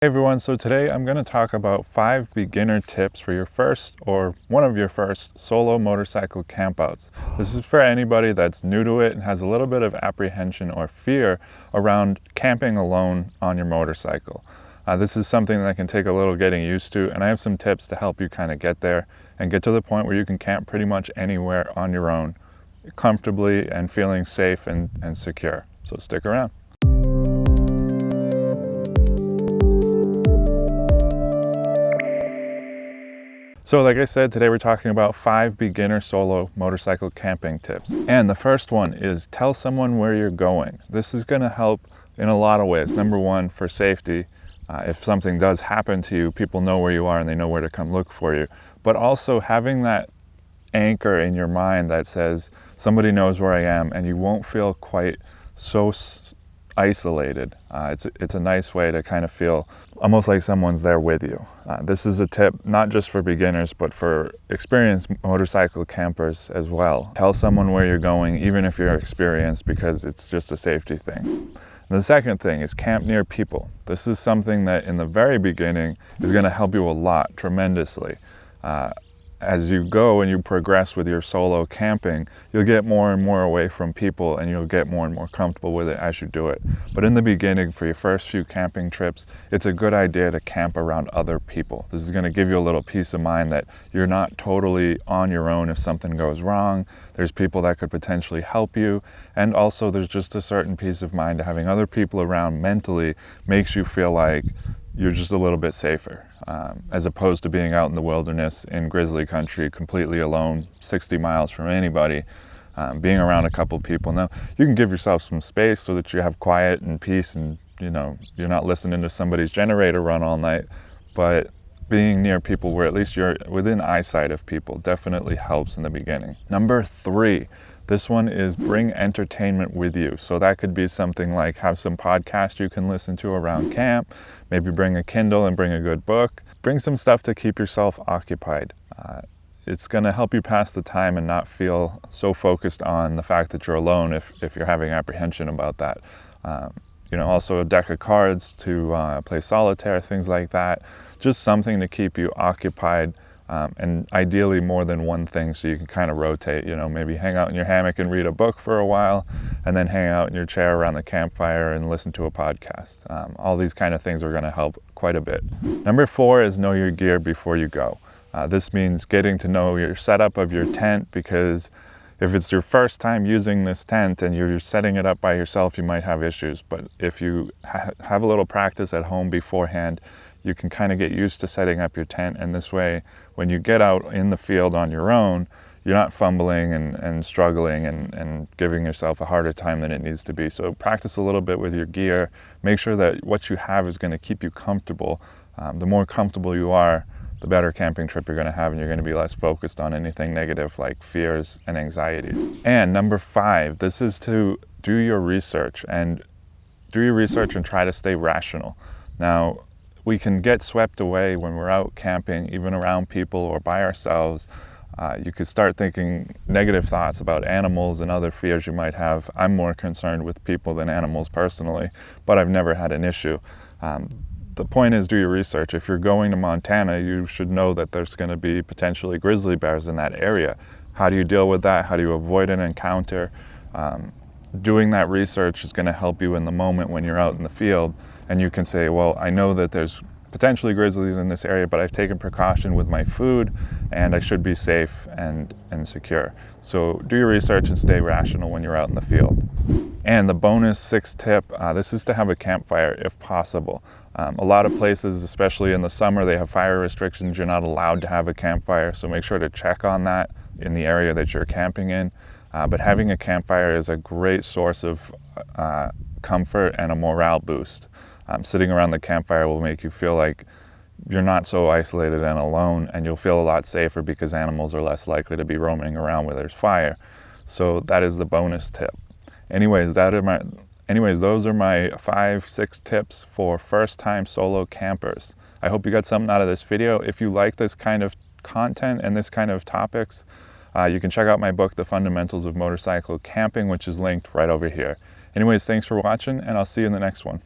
Hey everyone, so today I'm going to talk about 5 beginner tips for your first or one of your first solo motorcycle campouts. This is for anybody that's new to it and has a little bit of apprehension or fear around camping alone on your motorcycle. This is something that can take a little getting used to, and I have some tips to help you kind of get there and get to the point where you can camp pretty much anywhere on your own comfortably and feeling safe and secure. So stick around. So like I said, today we're talking about 5 beginner solo motorcycle camping tips. And the first one is tell someone where you're going. This is going to help in a lot of ways. Number one, for safety. If something does happen to you, people know where you are and they know where to come look for you. But also having that anchor in your mind that says somebody knows where I am, and you won't feel quite so isolated. It's a nice way to kind of feel almost like someone's there with you. This is a tip not just for beginners but for experienced motorcycle campers as well. Tell someone where you're going even if you're experienced, because it's just a safety thing. And the second thing is camp near people. This is something that in the very beginning is going to help you a lot, tremendously. As you go and you progress with your solo camping, you'll get more and more away from people and you'll get more and more comfortable with it as you do it. But in the beginning, for your first few camping trips, it's a good idea to camp around other people. This is going to give you a little peace of mind that you're not totally on your own if something goes wrong. There's people that could potentially help you, and also there's just a certain peace of mind to having other people around mentally makes you feel like you're just a little bit safer, as opposed to being out in the wilderness in grizzly country completely alone, 60 miles from anybody, being around a couple people. Now, you can give yourself some space so that you have quiet and peace and, you're not listening to somebody's generator run all night, but being near people where at least you're within eyesight of people definitely helps in the beginning. Number 3. This one is bring entertainment with you. So that could be something like have some podcast you can listen to around camp, maybe bring a Kindle and bring a good book. Bring some stuff to keep yourself occupied. It's going to help you pass the time and not feel so focused on the fact that you're alone if you're having apprehension about that. Also a deck of cards to play solitaire, things like that. Just something to keep you occupied. And ideally more than one thing, so you can kind of rotate, maybe hang out in your hammock and read a book for a while, and then hang out in your chair around the campfire and listen to a podcast. All these kind of things are going to help quite a bit. Number 4 is know your gear before you go. This means getting to know your setup of your tent, because if it's your first time using this tent and you're setting it up by yourself, you might have issues. But if you have a little practice at home beforehand, you can kind of get used to setting up your tent, and this way when you get out in the field on your own, you're not fumbling and struggling and giving yourself a harder time than it needs to be. So practice a little bit with your gear. Make sure that what you have is going to keep you comfortable. The more comfortable you are, the better camping trip you're going to have, and you're going to be less focused on anything negative like fears and anxieties. And number 5, this is to do your research and try to stay rational. Now, we can get swept away when we're out camping, even around people or by ourselves. You could start thinking negative thoughts about animals and other fears you might have. I'm more concerned with people than animals personally, but I've never had an issue. The point is, do your research. If you're going to Montana, you should know that there's going to be potentially grizzly bears in that area. How do you deal with that? How do you avoid an encounter? Doing that research is going to help you in the moment when you're out in the field, and you can say, well, I know that there's potentially grizzlies in this area, but I've taken precaution with my food and I should be safe and secure. So do your research and stay rational when you're out in the field. And the bonus 6th tip, this is to have a campfire if possible. A lot of places, especially in the summer, they have fire restrictions. You're not allowed to have a campfire, so make sure to check on that in the area that you're camping in. But having a campfire is a great source of comfort and a morale boost. Sitting around the campfire will make you feel like you're not so isolated and alone, and you'll feel a lot safer because animals are less likely to be roaming around where there's fire. So that is the bonus tip. Anyways, those are my 5-6 tips for first-time solo campers. I hope you got something out of this video. If you like this kind of content and this kind of topics, you can check out my book, The Fundamentals of Motorcycle Camping, which is linked right over here. Anyways, thanks for watching, and I'll see you in the next one.